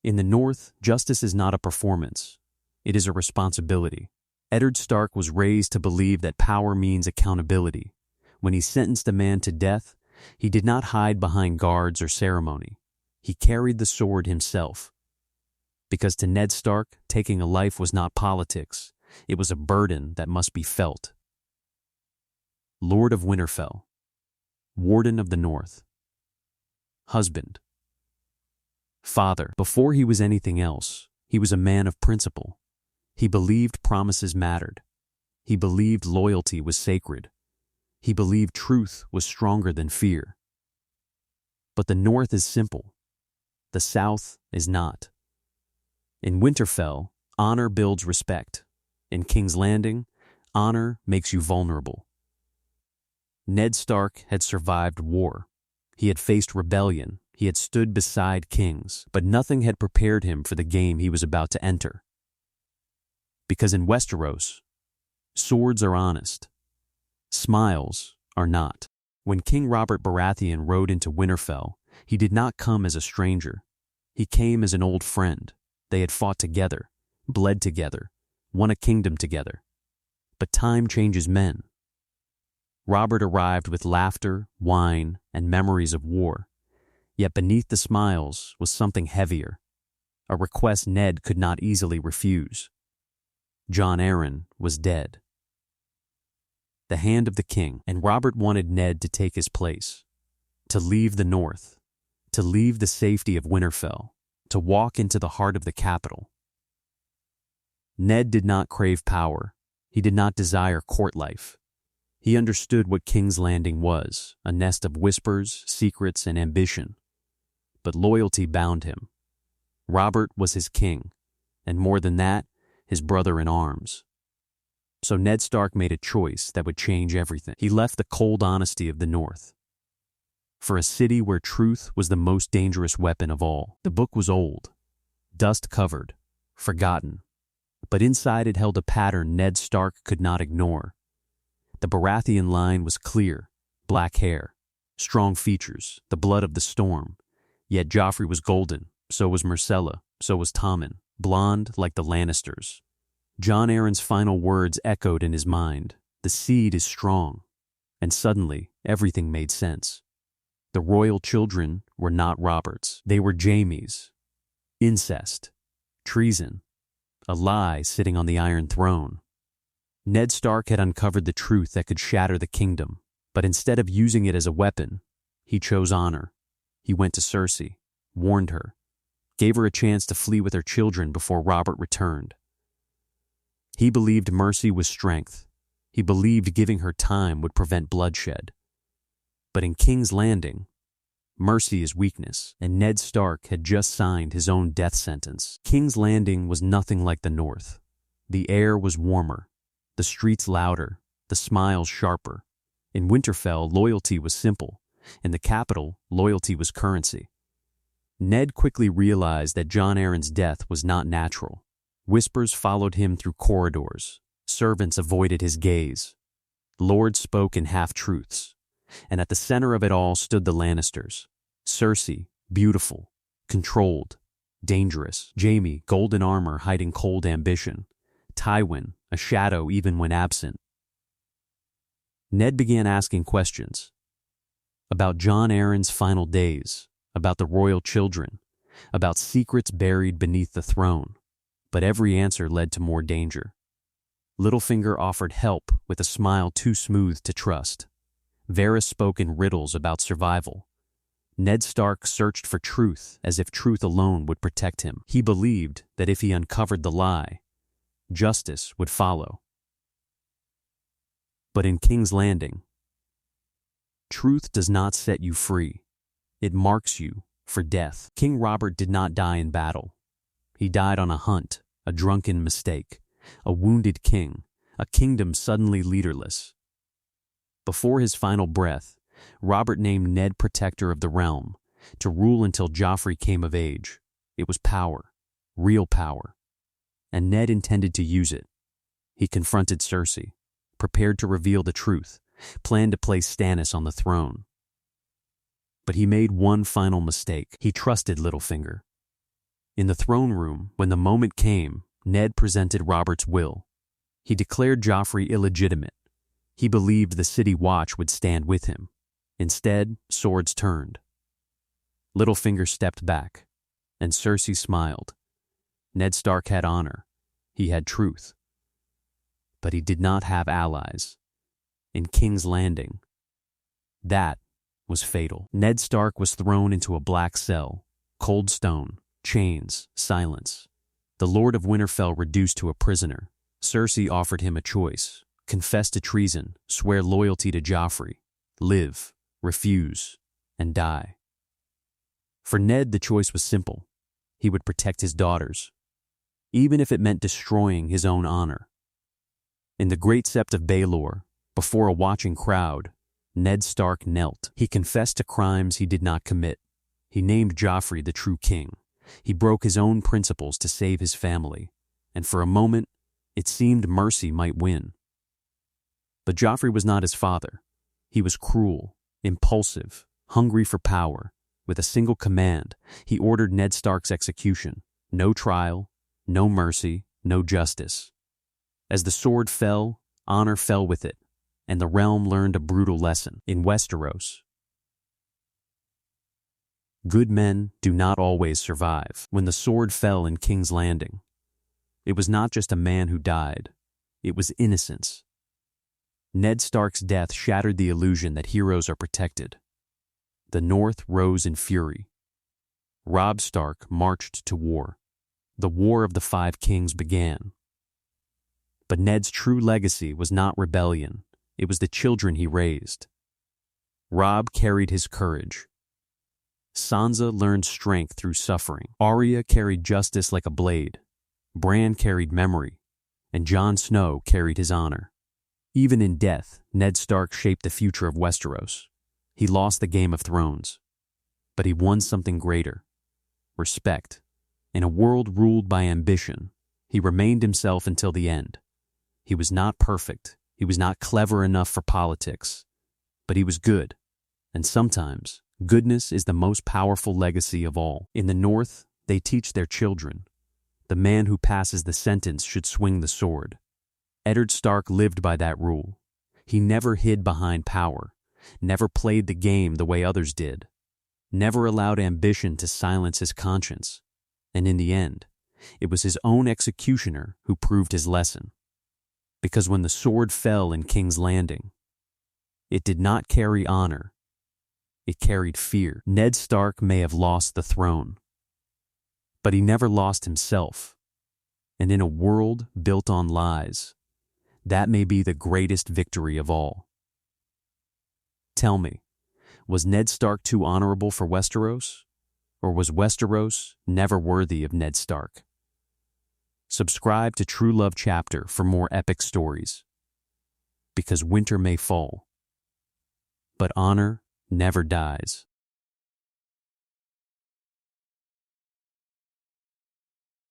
In the North, justice is not a performance. It is a responsibility. Eddard Stark was raised to believe that power means accountability. When he sentenced a man to death, he did not hide behind guards or ceremony. He carried the sword himself. Because to Ned Stark, taking a life was not politics. It was a burden that must be felt. Lord of Winterfell. Warden of the North. Husband. Father. Before he was anything else, he was a man of principle. He believed promises mattered. He believed loyalty was sacred. He believed truth was stronger than fear. But the North is simple. The South is not. In Winterfell, honor builds respect. In King's Landing, honor makes you vulnerable. Ned Stark had survived war. He had faced rebellion. He had stood beside kings, but nothing had prepared him for the game he was about to enter. Because in Westeros, swords are honest. Smiles are not. When King Robert Baratheon rode into Winterfell, he did not come as a stranger. He came as an old friend. They had fought together, bled together, won a kingdom together. But time changes men. Robert arrived with laughter, wine, and memories of war. Yet beneath the smiles was something heavier, a request Ned could not easily refuse. Jon Arryn was dead. The hand of the king, and Robert wanted Ned to take his place, to leave the North, to leave the safety of Winterfell, to walk into the heart of the capital. Ned did not crave power. He did not desire court life. He understood what King's Landing was, a nest of whispers, secrets, and ambition. But loyalty bound him. Robert was his king, and more than that, his brother in arms. So Ned Stark made a choice that would change everything. He left the cold honesty of the North for a city where truth was the most dangerous weapon of all. The book was old, dust-covered, forgotten, but inside it held a pattern Ned Stark could not ignore. The Baratheon line was clear, black hair, strong features, the blood of the storm. Yet Joffrey was golden, so was Myrcella, so was Tommen, blonde like the Lannisters. Jon Arryn's final words echoed in his mind. The seed is strong. And suddenly, everything made sense. The royal children were not Robert's. They were Jaime's. Incest. Treason. A lie sitting on the Iron Throne. Ned Stark had uncovered the truth that could shatter the kingdom, but instead of using it as a weapon, he chose honor. He went to Cersei, warned her, gave her a chance to flee with her children before Robert returned. He believed mercy was strength. He believed giving her time would prevent bloodshed. But in King's Landing, mercy is weakness, and Ned Stark had just signed his own death sentence. King's Landing was nothing like the North. The air was warmer, the streets louder, the smiles sharper. In Winterfell, loyalty was simple. In the capital, loyalty was currency. Ned quickly realized that Jon Arryn's death was not natural. Whispers followed him through corridors. Servants avoided his gaze. Lords spoke in half-truths. And at the center of it all stood the Lannisters. Cersei, beautiful, controlled, dangerous. Jaime, golden armor hiding cold ambition. Tywin, a shadow even when absent. Ned began asking questions. About Jon Arryn's final days, about the royal children, about secrets buried beneath the throne. But every answer led to more danger. Littlefinger offered help with a smile too smooth to trust. Varys spoke in riddles about survival. Ned Stark searched for truth as if truth alone would protect him. He believed that if he uncovered the lie, justice would follow. But in King's Landing, truth does not set you free. It marks you for death. King Robert did not die in battle. He died on a hunt, a drunken mistake, a wounded king, a kingdom suddenly leaderless. Before his final breath, Robert named Ned Protector of the Realm, to rule until Joffrey came of age. It was power, real power, and Ned intended to use it. He confronted Cersei, prepared to reveal the truth, planned to place Stannis on the throne. But he made one final mistake. He trusted Littlefinger. In the throne room, when the moment came, Ned presented Robert's will. He declared Joffrey illegitimate. He believed the city watch would stand with him. Instead, swords turned. Littlefinger stepped back, and Cersei smiled. Ned Stark had honor. He had truth. But he did not have allies. In King's Landing, that was fatal. Ned Stark was thrown into a black cell, cold stone, chains, silence. The Lord of Winterfell reduced to a prisoner. Cersei offered him a choice: confess to treason, swear loyalty to Joffrey, live, refuse, and die. For Ned, the choice was simple. He would protect his daughters, even if it meant destroying his own honor. In the Great Sept of Baelor, before a watching crowd, Ned Stark knelt. He confessed to crimes he did not commit. He named Joffrey the true king. He broke his own principles to save his family, and for a moment, it seemed mercy might win. But Joffrey was not his father. He was cruel, impulsive, hungry for power. With a single command, he ordered Ned Stark's execution. No trial, no mercy, no justice. As the sword fell, honor fell with it, and the realm learned a brutal lesson. In Westeros, good men do not always survive. When the sword fell in King's Landing, it was not just a man who died. It was innocence. Ned Stark's death shattered the illusion that heroes are protected. The North rose in fury. Robb Stark marched to war. The War of the Five Kings began. But Ned's true legacy was not rebellion. It was the children he raised. Robb carried his courage. Sansa learned strength through suffering. Arya carried justice like a blade. Bran carried memory. And Jon Snow carried his honor. Even in death, Ned Stark shaped the future of Westeros. He lost the Game of Thrones, but he won something greater: respect. In a world ruled by ambition, he remained himself until the end. He was not perfect. He was not clever enough for politics, but he was good. And sometimes, goodness is the most powerful legacy of all. In the North, they teach their children: the man who passes the sentence should swing the sword. Eddard Stark lived by that rule. He never hid behind power, never played the game the way others did, never allowed ambition to silence his conscience. And in the end, it was his own executioner who proved his lesson. Because when the sword fell in King's Landing, it did not carry honor, it carried fear. Ned Stark may have lost the throne, but he never lost himself. And in a world built on lies, that may be the greatest victory of all. Tell me, was Ned Stark too honorable for Westeros? Or was Westeros never worthy of Ned Stark? Subscribe to True Love Chapter for more epic stories. Because winter may fall, but honor never dies.